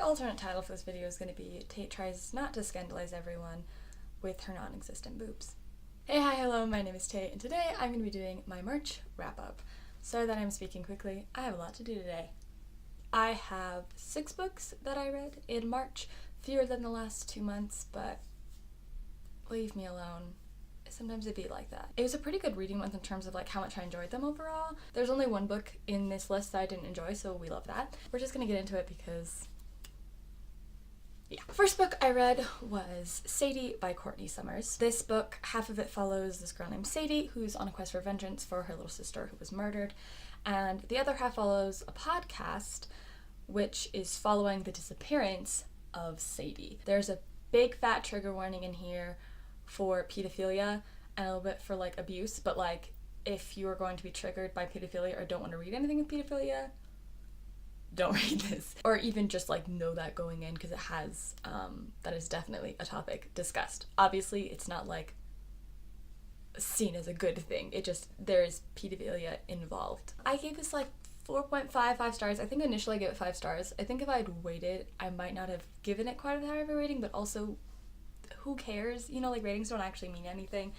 alternate title for this video is going to be Tate tries not to scandalize everyone with her non-existent boobs. Hey, hi, hello, my name is Tate, and today I'm going to be doing my March wrap-up. Sorry that I'm speaking quickly, I have a lot to do today. I have 6 books that I read in March, fewer than the last 2 months, but leave me alone. Sometimes it'd be like that. It was a pretty good reading month in terms of like how much I enjoyed them overall. There's only one book in this list that I didn't enjoy, so we love that. We're just gonna get into it because yeah. First book I read was Sadie by Courtney Summers. This book, half of it follows this girl named Sadie who's on a quest for vengeance for her little sister who was murdered, and the other half follows a podcast which is following the disappearance of Sadie. There's a big fat trigger warning in here for pedophilia and a little bit for like abuse, but like if you are going to be triggered by pedophilia or don't want to read anything with pedophilia, don't read this. Or even just like know that going in, because it has that is definitely a topic discussed. Obviously it's not like seen as a good thing, it just there's pedophilia involved. I gave this like 4.5 stars. I think initially I gave it 5 stars. I think if I had waited I might not have given it quite a high of a rating, but also who cares? You know, like ratings don't actually mean anything,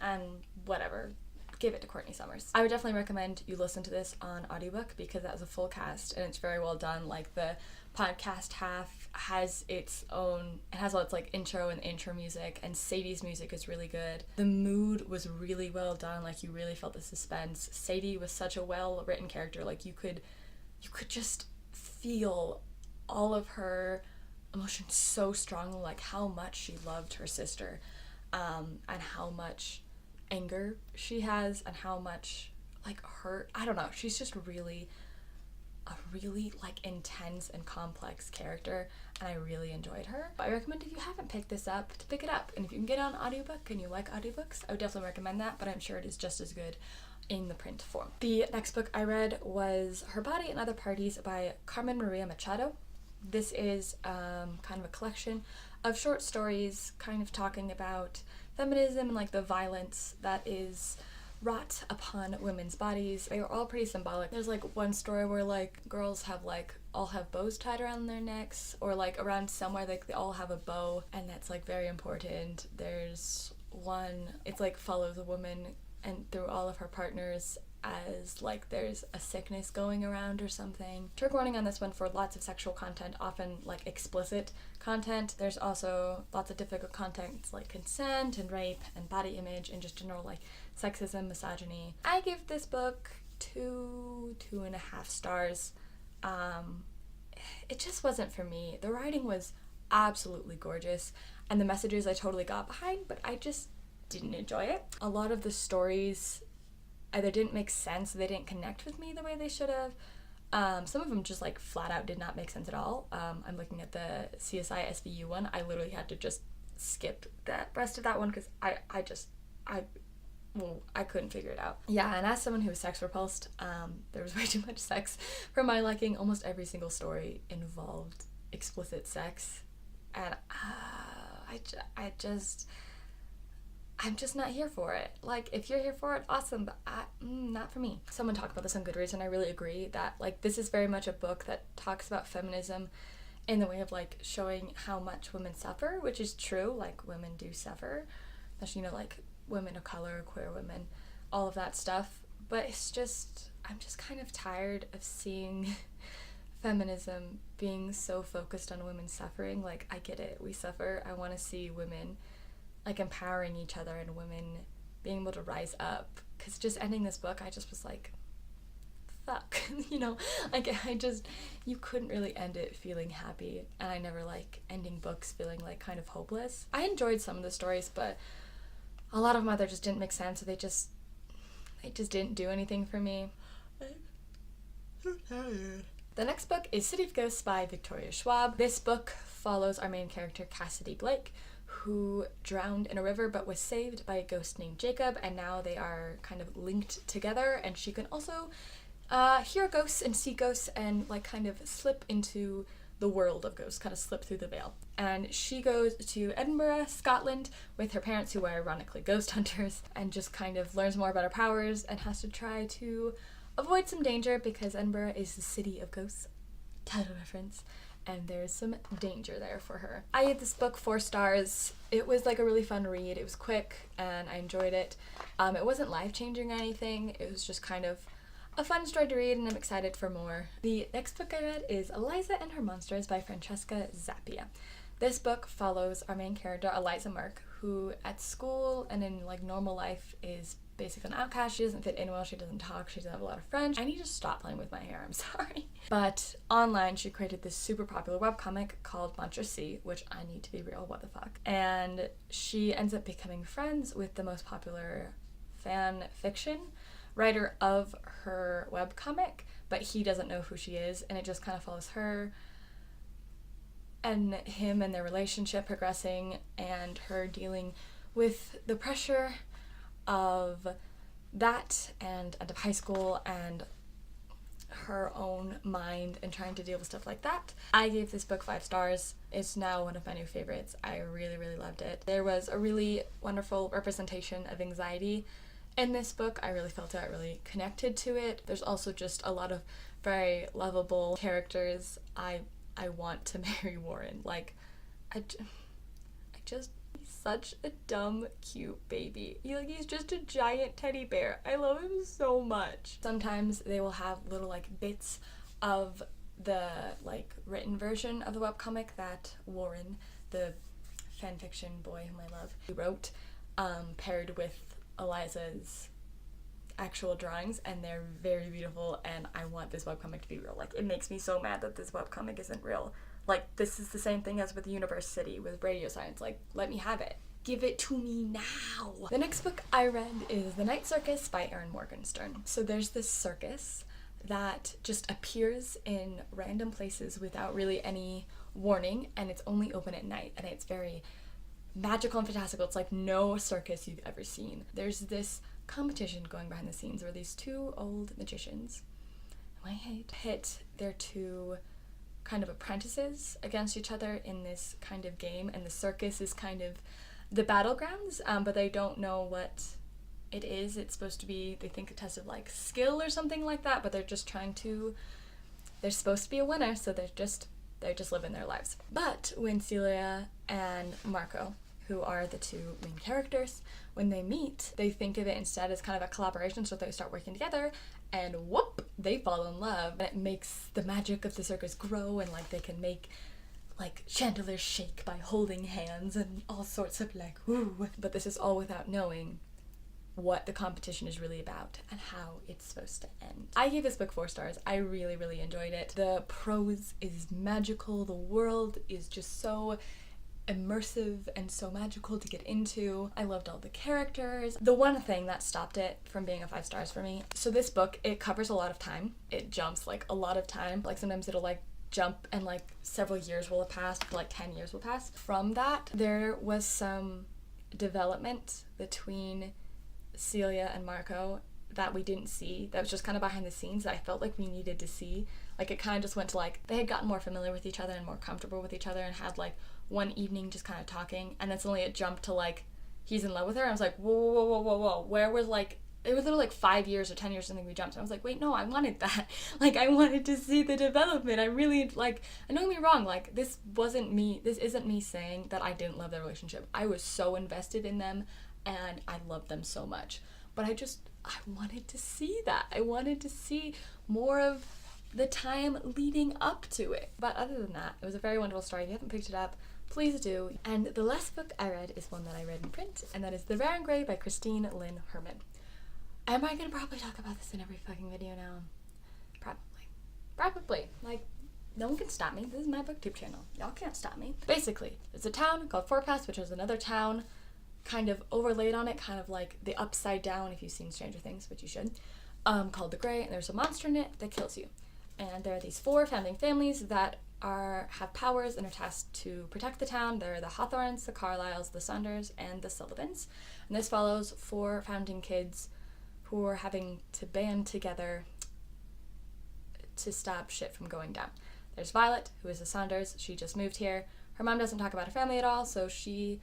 and whatever. Give it to Courtney Summers. I would definitely recommend you listen to this on audiobook because that was a full cast and it's very well done. Like the podcast half has its own, it has all its like intro and intro music, and Sadie's music is really good. The mood was really well done, like you really felt the suspense. Sadie was such a well written character, like you could just feel all of her emotions so strongly, like how much she loved her sister, and how much anger she has, and how much like hurt. I don't know, she's just really a really like intense and complex character, and I really enjoyed her. But I recommend if you haven't picked this up to pick it up, and if you can get it on audiobook and you like audiobooks, I would definitely recommend that, but I'm sure it is just as good in the print form. The next book I read was Her Body and Other Parties by Carmen Maria Machado. This is kind of a collection of short stories kind of talking about feminism and like the violence that is wrought upon women's bodies. They were all pretty symbolic. There's like one story where like girls have like all have bows tied around their necks, or like around somewhere like they all have a bow, and that's like very important. There's one, it's like follows a woman and through all of her partners as like there's a sickness going around or something. Trigger warning on this one for lots of sexual content, often like explicit content. There's also lots of difficult content like consent and rape and body image and just general like sexism, misogyny. I give this book 2.5 stars. It just wasn't for me. The writing was absolutely gorgeous and the messages I totally got behind, but I just didn't enjoy it. A lot of the stories either didn't make sense, they didn't connect with me the way they should have. Some of them just like flat out did not make sense at all. I'm looking at the CSI SVU one. I literally had to just skip the rest of that one because I couldn't figure it out. Yeah, and as someone who was sex repulsed, there was way too much sex for my liking. Almost every single story involved explicit sex, and I'm just not here for it. Like, if you're here for it, awesome, but not for me. Someone talked about this on Goodreads, and I really agree that, like, this is very much a book that talks about feminism in the way of, like, showing how much women suffer, which is true. Like, women do suffer, especially, you know, like, women of color, queer women, all of that stuff. But it's just, I'm just kind of tired of seeing feminism being so focused on women suffering. Like, I get it, we suffer. I want to see women like empowering each other and women being able to rise up, because just ending this book I just was like, fuck. You know, like you couldn't really end it feeling happy, and I never like ending books feeling like kind of hopeless. I enjoyed some of the stories, but a lot of them either just didn't make sense or they just didn't do anything for me. I'm so tired. The next book is City of Ghosts by Victoria Schwab. This book follows our main character Cassidy Blake, who drowned in a river but was saved by a ghost named Jacob, and now they are kind of linked together, and she can also hear ghosts and see ghosts and like kind of slip into the world of ghosts, kind of slip through the veil. And she goes to Edinburgh, Scotland with her parents, who are ironically ghost hunters, and just kind of learns more about her powers and has to try to avoid some danger because Edinburgh is the city of ghosts. Title reference. and there's some danger there for her. I gave this book 4 stars. It was like a really fun read. It was quick and I enjoyed it. It wasn't life-changing or anything. It was just kind of a fun story to read and I'm excited for more. The next book I read is Eliza and Her Monsters by Francesca Zappia. This book follows our main character, Eliza Mark, who at school and in like normal life is basically an outcast. She doesn't fit in well, she doesn't talk, she doesn't have a lot of friends. I need to stop playing with my hair, I'm sorry. But online she created this super popular webcomic called Monster C, which I need to be real, what the fuck. And she ends up becoming friends with the most popular fan fiction writer of her webcomic, but he doesn't know who she is, and it just kind of follows her and him and their relationship progressing and her dealing with the pressure of that and end of high school and her own mind and trying to deal with stuff like that. I gave this book 5 stars. It's now one of my new favorites. I really, really loved it. There was a really wonderful representation of anxiety in this book. I really felt it. I really connected to it. There's also just a lot of very lovable characters. I want to marry Warren. Like, I just he's such a dumb, cute baby. He's just a giant teddy bear. I love him so much. Sometimes they will have little like bits of the like written version of the webcomic that Warren, the fanfiction boy whom I love, wrote, paired with Eliza's actual drawings, and they're very beautiful, and I want this webcomic to be real. Like, it makes me so mad that this webcomic isn't real. Like, this is the same thing as with Universe City, with radio science. Like, let me have it. Give it to me now. The next book I read is The Night Circus by Erin Morgenstern. So there's this circus that just appears in random places without really any warning, and it's only open at night, and it's very magical and fantastical. It's like no circus you've ever seen. There's this competition going behind the scenes where these 2 old magicians, who I hate, pit their 2 kind of apprentices against each other in this kind of game, and the circus is kind of the battlegrounds, but they don't know what it is. It's supposed to be, they think, a test of like skill or something like that, but they're just trying to, they're supposed to be a winner, so they're just living their lives. But when Celia and Marco, who are the 2 main characters, when they meet, they think of it instead as kind of a collaboration, so they start working together, and whoop, they fall in love. And it makes the magic of the circus grow, and like they can make like chandeliers shake by holding hands and all sorts of like woo. But this is all without knowing what the competition is really about and how it's supposed to end. I gave this book 4 stars. I really, really enjoyed it. The prose is magical. The world is just so immersive and so magical to get into. I loved all the characters. The one thing that stopped it from being a 5 stars for me, so this book, it covers a lot of time. It jumps like a lot of time. Like sometimes it'll like jump and like several years will have passed, like 10 years will pass. From that, there was some development between Celia and Marco that we didn't see, that was just kind of behind the scenes that I felt like we needed to see. Like, it kind of just went to like, they had gotten more familiar with each other and more comfortable with each other and had like one evening just kind of talking, and then suddenly it jumped to like, he's in love with her, and I was like, whoa, whoa, whoa, whoa, whoa, where was like, it was literally like 5 years or 10 years something we jumped, and I was like, wait, no, I wanted that. Like, I wanted to see the development. I really, like, and don't get me wrong, like, this isn't me saying that I didn't love their relationship. I was so invested in them, and I loved them so much. But I wanted to see that. I wanted to see more of the time leading up to it. But other than that, it was a very wonderful story. If you haven't picked it up, please do. And the last book I read is one that I read in print, and that is The Rare and Grey by Christine Lynn Herman. Am I gonna probably talk about this in every fucking video now? Probably. Like, no one can stop me. This is my booktube channel. Y'all can't stop me. Basically, there's a town called Forecast, which is another town kind of overlaid on it, kind of like the Upside Down, if you've seen Stranger Things, which you should, called the Grey, and there's a monster in it that kills you. And there are these 4 founding families that have powers and are tasked to protect the town. They're the Hawthorns, the Carlyles, the Saunders, and the Sullivans. And this follows 4 founding kids who are having to band together to stop shit from going down. There's Violet, who is a Saunders. She just moved here. Her mom doesn't talk about her family at all, so she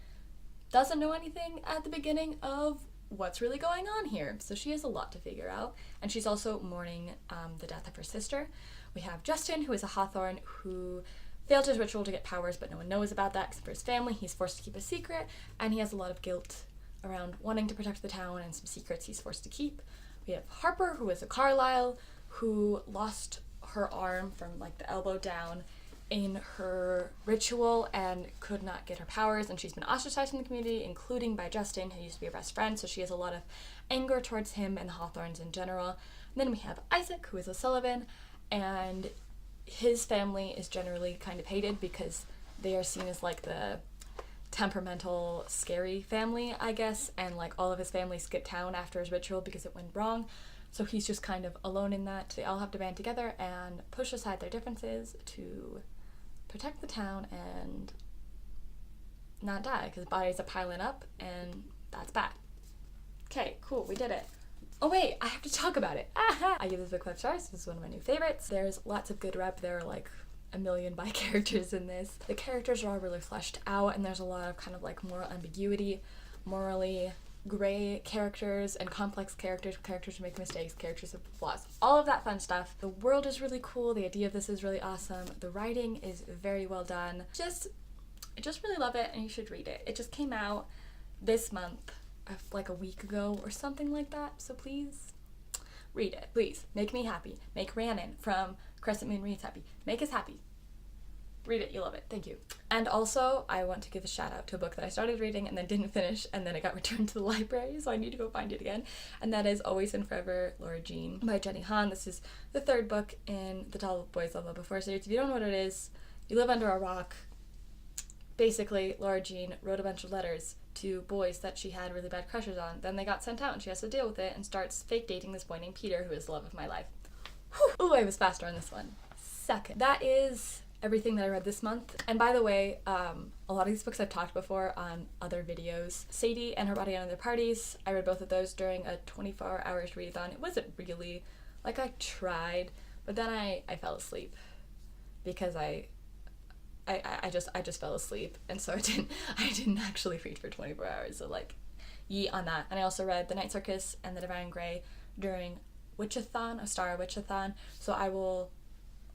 doesn't know anything at the beginning of what's really going on here. So she has a lot to figure out, and she's also mourning the death of her sister. We have Justin, who is a Hawthorn, who failed his ritual to get powers, but no one knows about that except for his family. He's forced to keep a secret, and he has a lot of guilt around wanting to protect the town and some secrets he's forced to keep. We have Harper, who is a Carlisle, who lost her arm from like the elbow down in her ritual and could not get her powers, and she's been ostracized from the community, including by Justin, who used to be her best friend, so she has a lot of anger towards him and the Hawthorns in general. And then we have Isaac, who is a Sullivan, and his family is generally kind of hated because they are seen as like the temperamental, scary family, I guess, and like all of his family skipped town after his ritual because it went wrong. So he's just kind of alone in that. They all have to band together and push aside their differences to protect the town and not die, because bodies are piling up and that's bad. Okay, cool, we did it. Oh wait, I have to talk about it. I give this book 5 stars. This is one of my new favorites. There's lots of good rep. There are like a million bi characters in this. The characters are all really fleshed out, and there's a lot of kind of like moral ambiguity, morally gray characters and complex characters who make mistakes, characters with flaws, all of that fun stuff. The world is really cool. The idea of this is really awesome. The writing is very well done. I just really love it, and you should read it. It just came out this month, like a week ago or something like that, so please read it. Please make me happy. Make Rhiannon from Crescent Moon Reads happy. Make us happy. Read it, you love it. Thank you. And also, I want to give a shout out to a book that I started reading and then didn't finish, and then it got returned to the library, so I need to go find it again. And that is Always and Forever, Laura Jean by Jenny Han. This is the 3rd book in the Tall Boys Love Love Before series. If you don't know what it is, you live under a rock. Basically, Laura Jean wrote a bunch of letters to boys that she had really bad crushes on. Then they got sent out and she has to deal with it and starts fake dating this boy named Peter, who is the love of my life. Ooh, I was faster on this one. Second. That is everything that I read this month. And by the way, a lot of these books I've talked before on other videos. Sadie and Her Body and Other Parties. I read both of those during a 24 hours readathon. It wasn't really, like, I tried, but then I fell asleep because I just fell asleep, and so I didn't actually read for 24 hours, so like, yee on that. And I also read The Night Circus and The Divine Grey during Witchathon, a Star Witchathon, so I will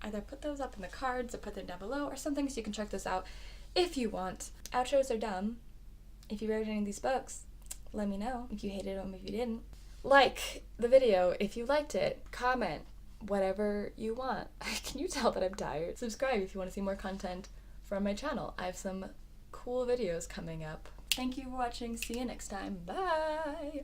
either put those up in the cards or put them down below or something, so you can check this out if you want. Outros are dumb. If you read any of these books, let me know if you hated them, if you didn't. Like the video if you liked it, comment, whatever you want. Can you tell that I'm tired? Subscribe if you want to see more content from my channel. I have some cool videos coming up. Thank you for watching. See you next time. Bye!